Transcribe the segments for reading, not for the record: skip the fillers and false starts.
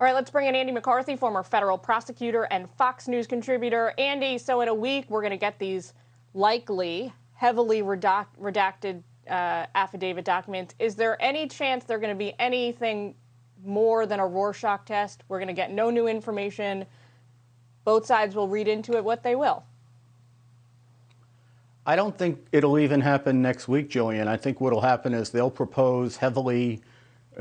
All right, let's bring in Andy McCarthy, former federal prosecutor and Fox News contributor. Andy, so in a week, we're going to get these likely heavily redacted affidavit documents. Is there any chance they're going to be anything more than a Rorschach test? We're going to get no new information. Both sides will read into it what they will. I don't think it'll even happen next week, Jillian. I think what'll happen is they'll propose heavy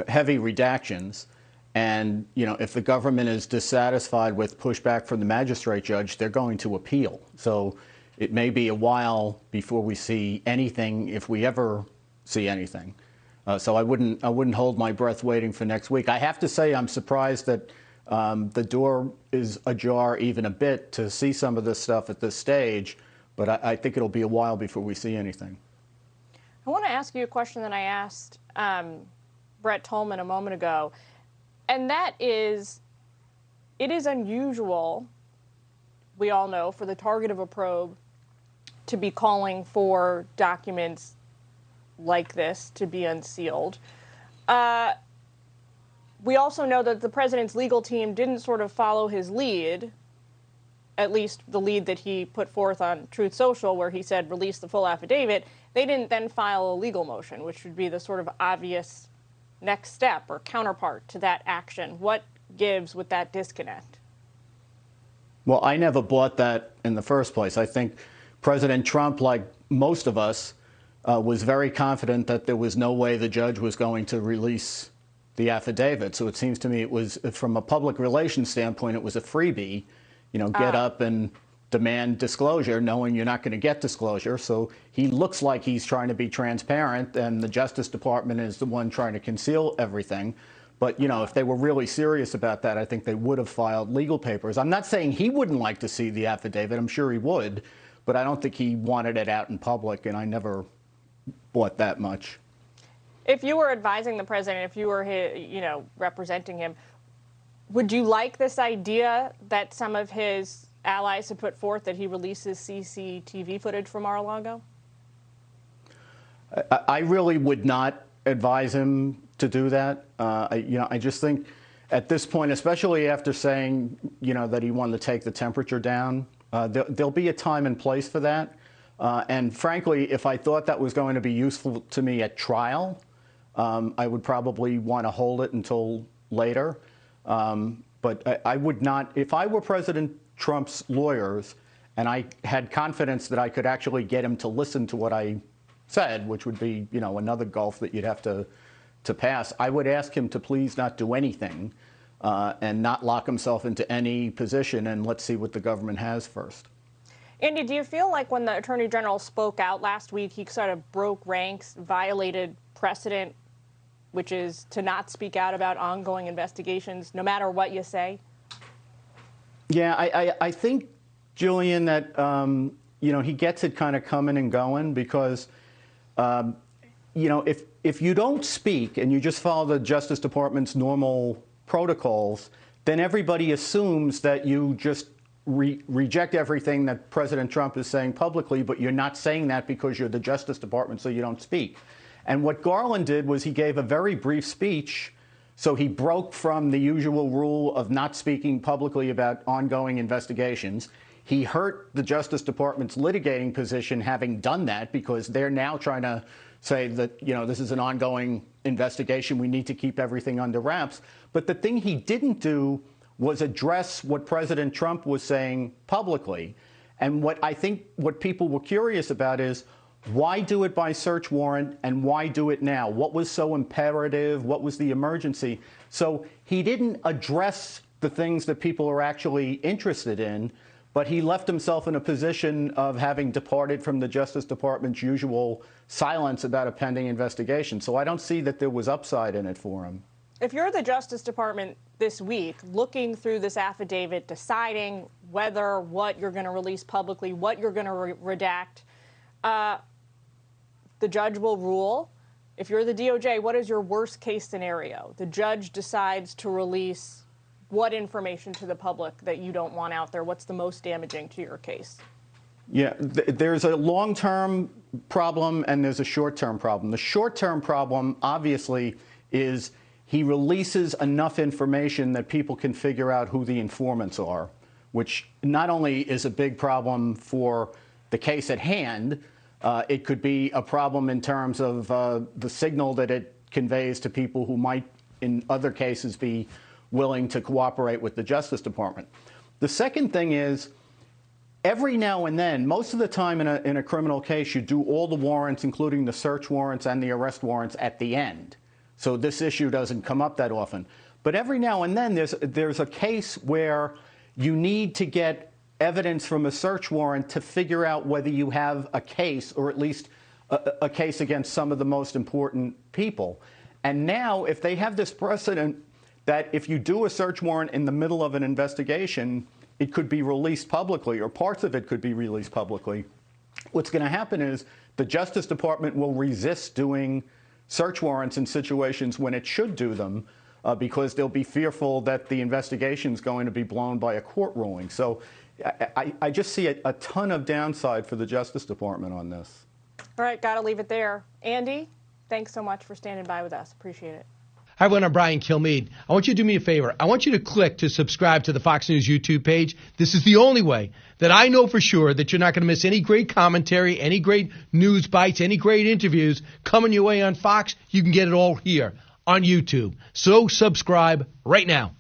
redactions. And, if the government is dissatisfied with pushback from the magistrate judge, they're going to appeal. So it may be a while before we see anything, if we ever see anything. So I wouldn't hold my breath waiting for next week. I have to say I'm surprised that the door is ajar even a bit to see some of this stuff at this stage. But I think it'll be a while before we see anything. I want to ask you a question that I asked Brett Tolman a moment ago. And that is, it is unusual, we all know, for the target of a probe to be calling for documents like this to be unsealed. We also know that the president's legal team didn't sort of follow his lead, at least the lead that he put forth on Truth Social, where he said release the full affidavit. They didn't then file a legal motion, which would be the sort of obvious next step or counterpart to that action. What gives with that disconnect? Well, I never bought that in the first place. I think President Trump, like most of us, was very confident that there was no way the judge was going to release the affidavit. So it seems to me it was, from a public relations standpoint, it was a freebie. Get up and demand disclosure, knowing you're not going to get disclosure. So he looks like he's trying to be transparent, and the Justice Department is the one trying to conceal everything. But, if they were really serious about that, I think they would have filed legal papers. I'm not saying he wouldn't like to see the affidavit. I'm sure he would. But I don't think he wanted it out in public, and I never bought that much. If you were advising the president, if you were, representing him, would you like this idea that some of his allies have put forth that he releases CCTV footage from Mar-a-Lago? I really would not advise him to do that. I just think at this point, especially after saying, that he wanted to take the temperature down, there'll be a time and place for that. And frankly, if I thought that was going to be useful to me at trial, I would probably want to hold it until later. But I would not, if I were President Trump's lawyers and I had confidence that I could actually get him to listen to what I said, which would be, another gulf that you'd have to pass, I would ask him to please not do anything and not lock himself into any position, and let's see what the government has first. Andy, do you feel like when the Attorney General spoke out last week, he sort of broke ranks, violated precedent, which is to not speak out about ongoing investigations, no matter what you say? Yeah, I think, Jillian, that, he gets it kind of coming and going because, if you don't speak and you just follow the Justice Department's normal protocols, then everybody assumes that you just reject everything that President Trump is saying publicly, but you're not saying that because you're the Justice Department, so you don't speak. And what Garland did was he gave a very brief speech. So he broke from the usual rule of not speaking publicly about ongoing investigations. He hurt the Justice Department's litigating position having done that, because they're now trying to say that, this is an ongoing investigation. We need to keep everything under wraps. But the thing he didn't do was address what President Trump was saying publicly. And what people were curious about is, why do it by search warrant, and why do it now? What was so imperative? What was the emergency? So he didn't address the things that people are actually interested in, but he left himself in a position of having departed from the Justice Department's usual silence about a pending investigation. So I don't see that there was upside in it for him. If you're the Justice Department this week, looking through this affidavit, deciding what you're going to release publicly, what you're going to redact, the judge will rule. If you're the DOJ, what is your worst case scenario? The judge decides to release what information to the public that you don't want out there? What's the most damaging to your case? Yeah, there's a long-term problem and there's a short-term problem. The short-term problem, obviously, is he releases enough information that people can figure out who the informants are, which not only is a big problem for the case at hand, it could be a problem in terms of the signal that it conveys to people who might, in other cases, be willing to cooperate with the Justice Department. The second thing is, every now and then, most of the time in a criminal case, you do all the warrants, including the search warrants and the arrest warrants, at the end. So this issue doesn't come up that often. But every now and then, there's a case where you need to get evidence from a search warrant to figure out whether you have a case, or at least a case against some of the most important people. And now, if they have this precedent that if you do a search warrant in the middle of an investigation, it could be released publicly, or parts of it could be released publicly, what's going to happen is the Justice Department will resist doing search warrants in situations when it should do them, because they'll be fearful that the investigation is going to be blown by a court ruling. So I just see a ton of downside for the Justice Department on this. All right, got to leave it there. Andy, thanks so much for standing by with us. Appreciate it. Hi, everyone. I'm Brian Kilmeade. I want you to do me a favor. I want you to click to subscribe to the Fox News YouTube page. This is the only way that I know for sure that you're not going to miss any great commentary, any great news bites, any great interviews coming your way on Fox. You can get it all here on YouTube. So subscribe right now.